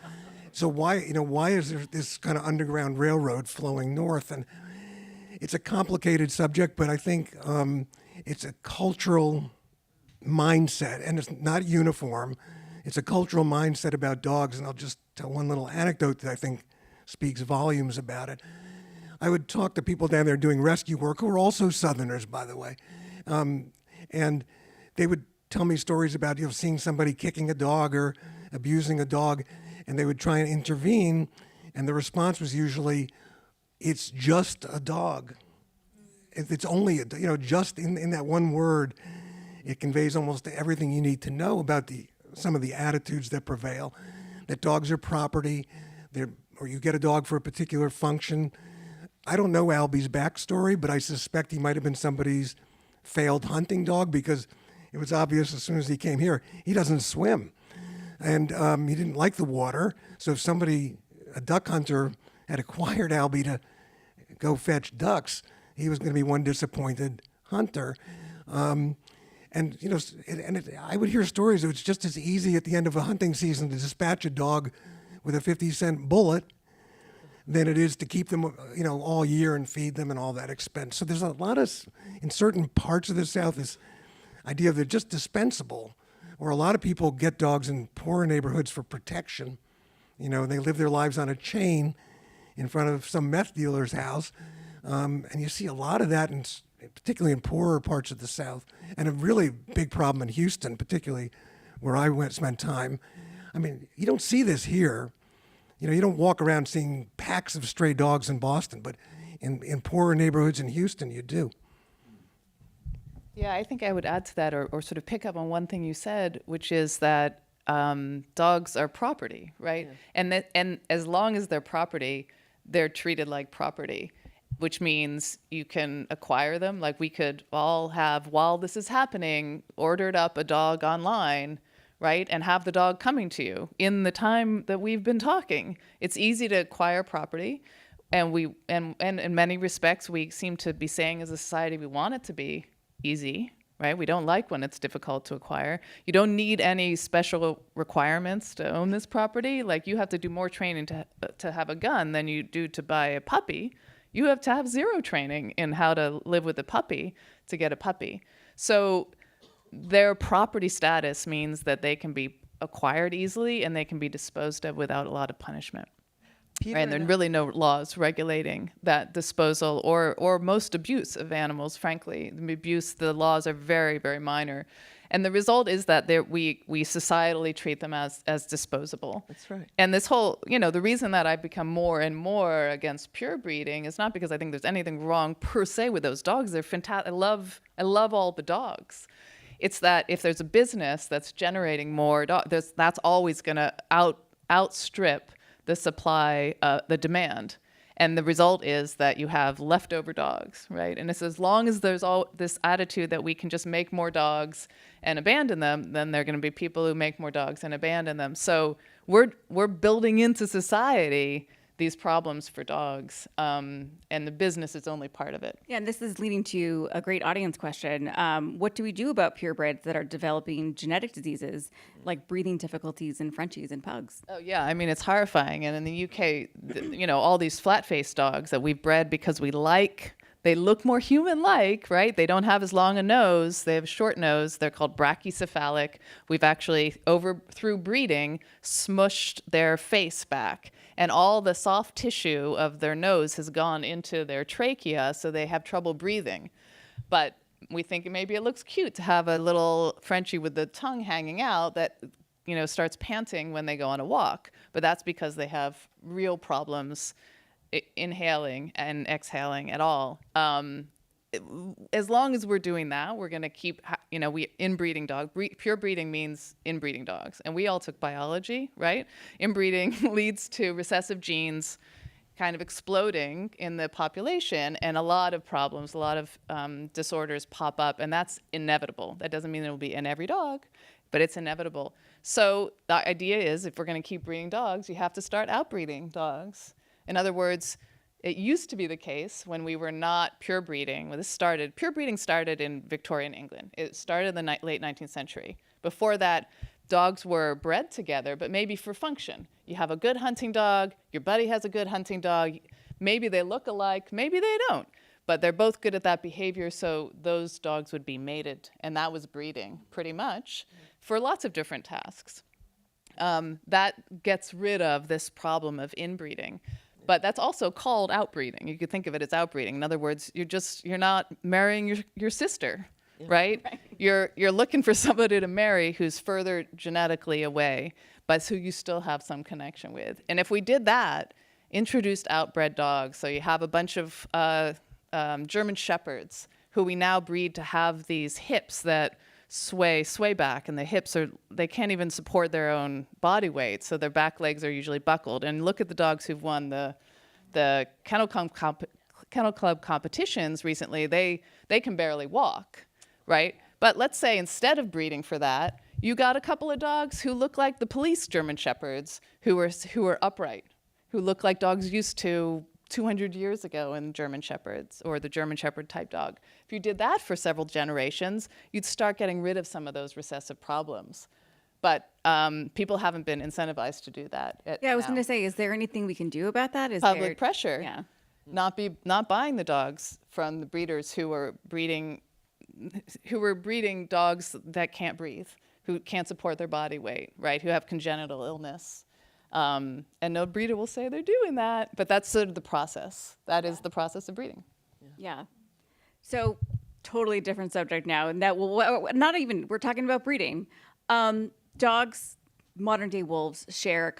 So why is there this kind of underground railroad flowing north? And it's a complicated subject, but I think it's a cultural mindset, and it's not uniform. It's a cultural mindset about dogs, and I'll just tell one little anecdote that I think speaks volumes about it. I would talk to people down there doing rescue work who are also Southerners, by the way. And they would tell me stories about, seeing somebody kicking a dog or abusing a dog, and they would try and intervene, and the response was usually, it's just a dog. It's only, just in that one word, it conveys almost everything you need to know about some of the attitudes that prevail, that dogs are property, or you get a dog for a particular function. I don't know Albie's backstory, but I suspect he might have been somebody's failed hunting dog, because it was obvious as soon as he came here, he doesn't swim. And he didn't like the water. So if a duck hunter, had acquired Albie to go fetch ducks, he was going to be one disappointed hunter. I would hear stories. It was just as easy at the end of a hunting season to dispatch a dog with a 50-cent bullet than it is to keep them, all year and feed them and all that expense. So there's a lot in certain parts of the South, this idea of they're just dispensable, or a lot of people get dogs in poorer neighborhoods for protection. They live their lives on a chain in front of some meth dealer's house. And you see a lot of that, particularly in poorer parts of the South, and a really big problem in Houston, particularly where I spent time. I mean, you don't see this here. You don't walk around seeing packs of stray dogs in Boston, but in poorer neighborhoods in Houston, you do. Yeah, I think I would add to that, or sort of pick up on one thing you said, which is that dogs are property, right? Yeah. And as long as they're property, they're treated like property, which means you can acquire them. Like we could all have, while this is happening, ordered up a dog online, right? And have the dog coming to you in the time that we've been talking. It's easy to acquire property. And in many respects, we seem to be saying as a society, we want it to be easy, right? We don't like when it's difficult to acquire. You don't need any special requirements to own this property. Like you have to do more training to have a gun than you do to buy a puppy. You have to have zero training in how to live with a puppy to get a puppy. So their property status means that they can be acquired easily and they can be disposed of without a lot of punishment. Peter, right? And there are really no laws regulating that disposal or most abuse of animals, frankly. The laws are very, very minor. And the result is that we societally treat them as disposable. That's right. And this whole, the reason that I've become more and more against pure breeding is not because I think there's anything wrong per se with those dogs. They're fantastic. I love all the dogs. It's that if there's a business that's generating more dogs, that's always going to outstrip the supply, the demand. And the result is that you have leftover dogs, right? And it's as long as there's all this attitude that we can just make more dogs and abandon them, then there are going to be people who make more dogs and abandon them. So we're building into society these problems for dogs, and the business is only part of it. Yeah, and this is leading to a great audience question. What do we do about purebreds that are developing genetic diseases like breathing difficulties in Frenchies and pugs? Oh yeah, I mean it's horrifying. And in the UK, all these flat-faced dogs that we've bred because they look more human-like, right? They don't have as long a nose. They have a short nose. They're called brachycephalic. We've actually, through breeding, smushed their face back. And all the soft tissue of their nose has gone into their trachea, so they have trouble breathing. But we think maybe it looks cute to have a little Frenchie with the tongue hanging out that starts panting when they go on a walk. But that's because they have real problems inhaling and exhaling at all. As long as we're doing that, we're going to keep, inbreeding dogs. Pure breeding means inbreeding dogs. And we all took biology, right? Inbreeding leads to recessive genes kind of exploding in the population, and a lot of problems, a lot of disorders pop up, and that's inevitable. That doesn't mean it will be in every dog, but it's inevitable. So the idea is if we're going to keep breeding dogs, you have to start outbreeding dogs. In other words, it used to be the case when we were not pure breeding. When pure breeding started in Victorian England. It started in the late 19th century. Before that, dogs were bred together, but maybe for function. You have a good hunting dog, your buddy has a good hunting dog. Maybe they look alike, maybe they don't. But they're both good at that behavior, so those dogs would be mated. And that was breeding, pretty much, for lots of different tasks. That gets rid of this problem of inbreeding. But that's also called outbreeding. You could think of it as outbreeding. In other words, you're not marrying your sister, right? You're looking for somebody to marry who's further genetically away, but who you still have some connection with. And if we did that, introduced outbred dogs, so you have a bunch of German Shepherds who we now breed to have these hips that sway back, and the hips they can't even support their own body weight, so their back legs are usually buckled. And look at the dogs who've won the Kennel Club competitions recently. They can barely walk, right? But let's say instead of breeding for that, you got a couple of dogs who look like the police German Shepherds, who are upright, who look like dogs used to 200 years ago in German Shepherds or the German Shepherd type dog. If you did that for several generations, you'd start getting rid of some of those recessive problems. But people haven't been incentivized to do that. Yeah, I was going to say, is there anything we can do about that? Is public there pressure? Yeah. Not buying the dogs from the breeders who were breeding dogs that can't breathe, who can't support their body weight, right? Who have congenital illness. And no breeder will say they're doing that, but that's sort of the process. That is the process of breeding. Yeah. So totally different subject now, and that will not even. We're talking about breeding. Dogs, modern day wolves share a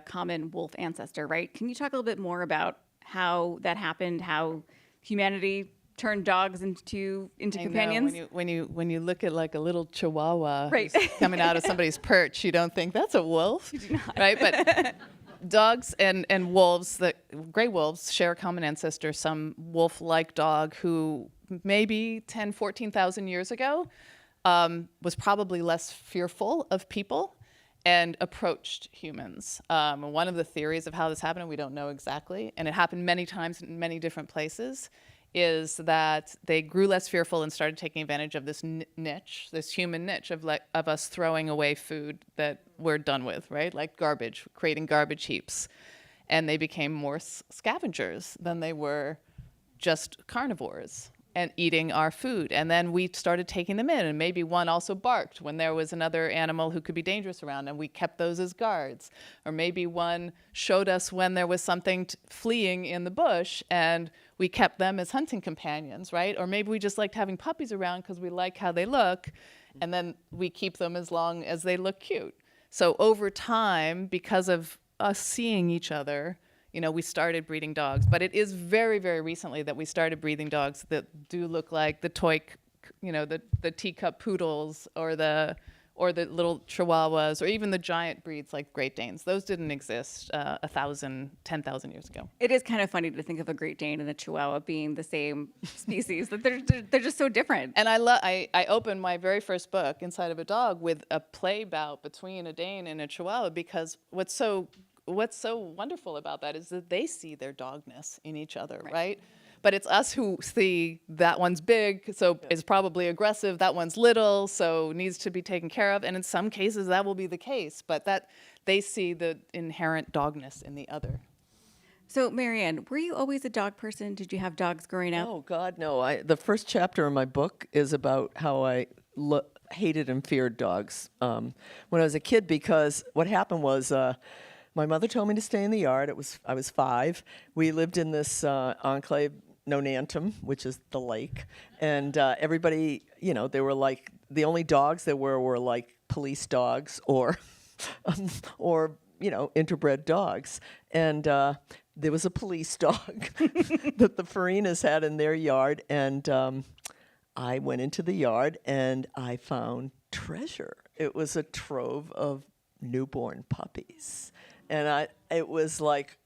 common wolf ancestor, right? Can you talk a little bit more about how that happened? How humanity turned dogs into companions? When you look at like a little chihuahua Right. who's coming out of somebody's perch, you don't think that's a wolf, right? But dogs and wolves, the gray wolves, share a common ancestor. Some wolf-like dog who maybe 10, 14,000 years ago was probably less fearful of people and approached humans. One of the theories of how this happened, and we don't know exactly, and it happened many times in many different places, is that they grew less fearful and started taking advantage of this niche, this human niche of us throwing away food that we're done with, right? Like garbage, creating garbage heaps. And they became more scavengers than they were just carnivores and eating our food. And then we started taking them in, and maybe one also barked when there was another animal who could be dangerous around, and we kept those as guards. Or maybe one showed us when there was something fleeing in the bush, and we kept them as hunting companions, right? Or maybe we just liked having puppies around because we like how they look, and then we keep them as long as they look cute. So over time, because of us seeing each other, we started breeding dogs. But it is very, very recently that we started breeding dogs that do look like the toy, the teacup poodles or the little chihuahuas, or even the giant breeds like Great Danes. Those didn't exist 10,000 years ago. It is kind of funny to think of a Great Dane and a Chihuahua being the same species. That they're just so different. And I opened my very first book, Inside of a Dog, with a play bout between a Dane and a Chihuahua, because what's so wonderful about that is that they see their dogness in each other, right? But it's us who see that one's big, so is probably aggressive, that one's little, so needs to be taken care of. And in some cases, that will be the case, but that they see the inherent dogness in the other. So, Marianne, were you always a dog person? Did you have dogs growing up? Oh, God, no. The first chapter in my book is about how I hated and feared dogs when I was a kid, because what happened was my mother told me to stay in the yard. I was 5. We lived in this enclave, Nonantum, which is the lake, and everybody, they were like, the only dogs there were like police dogs or interbred dogs. And there was a police dog that the Farinas had in their yard, and I went into the yard and I found treasure. It was a trove of newborn puppies. And it was like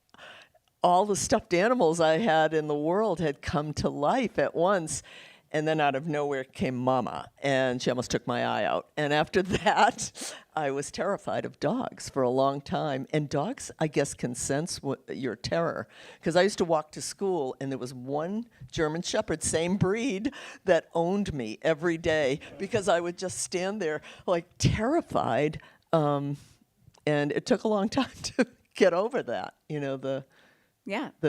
all the stuffed animals I had in the world had come to life at once. And then out of nowhere came Mama, and she almost took my eye out. And after that, I was terrified of dogs for a long time. And dogs, I guess, can sense your terror. Because I used to walk to school, and there was one German Shepherd, same breed, that owned me every day, because I would just stand there, like, terrified. And it took a long time to get over that, the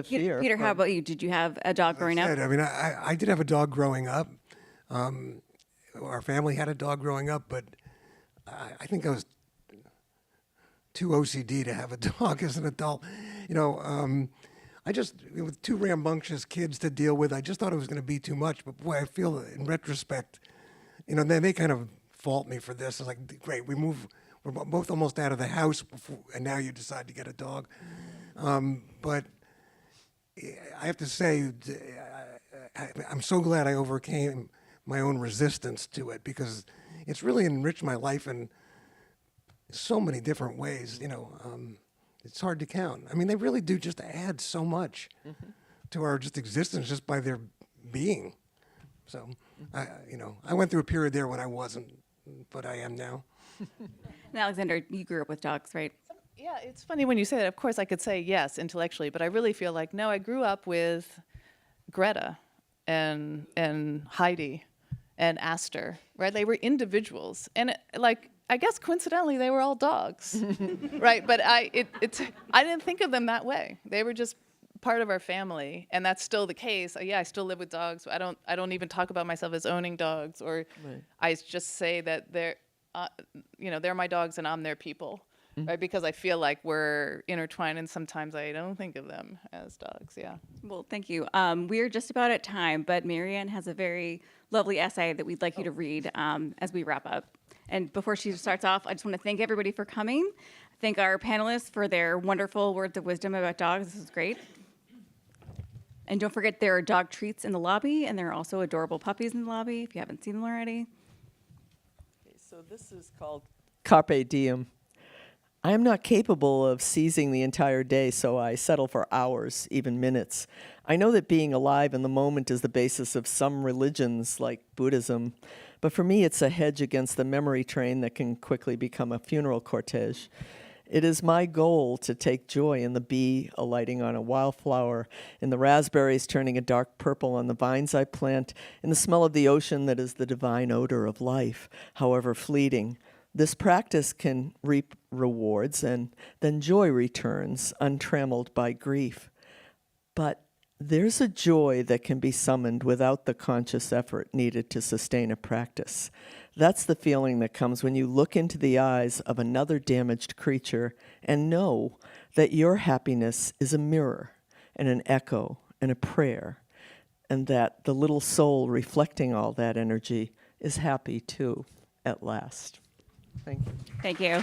fear. Peter, how about you? Did you have a dog growing up? I mean, I did have a dog growing up. Our family had a dog growing up, but I think I was too OCD to have a dog as an adult. I just, with 2 rambunctious kids to deal with, I just thought it was going to be too much. But boy, I feel in retrospect, they kind of fault me for this. It's like, great, we're both almost out of the house, and now you decide to get a dog. But I have to say, I'm so glad I overcame my own resistance to it, because it's really enriched my life in so many different ways. It's hard to count. I mean, they really do just add so much to our just existence just by their being. So, I went through a period there when I wasn't, but I am now. And Alexandra, you grew up with dogs, right? Yeah, it's funny when you say that. Of course, I could say yes intellectually, but I really feel like, no, I grew up with Greta and Heidi and Aster, right? They were individuals. And I guess coincidentally, they were all dogs, right? But I didn't think of them that way. They were just part of our family, and that's still the case. Yeah, I still live with dogs. I don't even talk about myself as owning dogs, or Right. I just say that they're my dogs and I'm their people, right? Because I feel like we're intertwined, and sometimes I don't think of them as dogs. Yeah. Well, thank you. We're just about at time, but Marianne has a very lovely essay that we'd like you to read as we wrap up. And before she starts off, I just want to thank everybody for coming. Thank our panelists for their wonderful words of wisdom about dogs. This is great. And don't forget, there are dog treats in the lobby, and there are also adorable puppies in the lobby if you haven't seen them already. Okay, so this is called Carpe Diem. I am not capable of seizing the entire day, so I settle for hours, even minutes. I know that being alive in the moment is the basis of some religions, like Buddhism, but for me it's a hedge against the memory train that can quickly become a funeral cortege. It is my goal to take joy in the bee alighting on a wildflower, in the raspberries turning a dark purple on the vines I plant, in the smell of the ocean that is the divine odor of life, however fleeting. This practice can reap rewards, and then joy returns, untrammeled by grief. But there's a joy that can be summoned without the conscious effort needed to sustain a practice. That's the feeling that comes when you look into the eyes of another damaged creature and know that your happiness is a mirror and an echo and a prayer, and that the little soul reflecting all that energy is happy too, at last. Thank you. Thank you.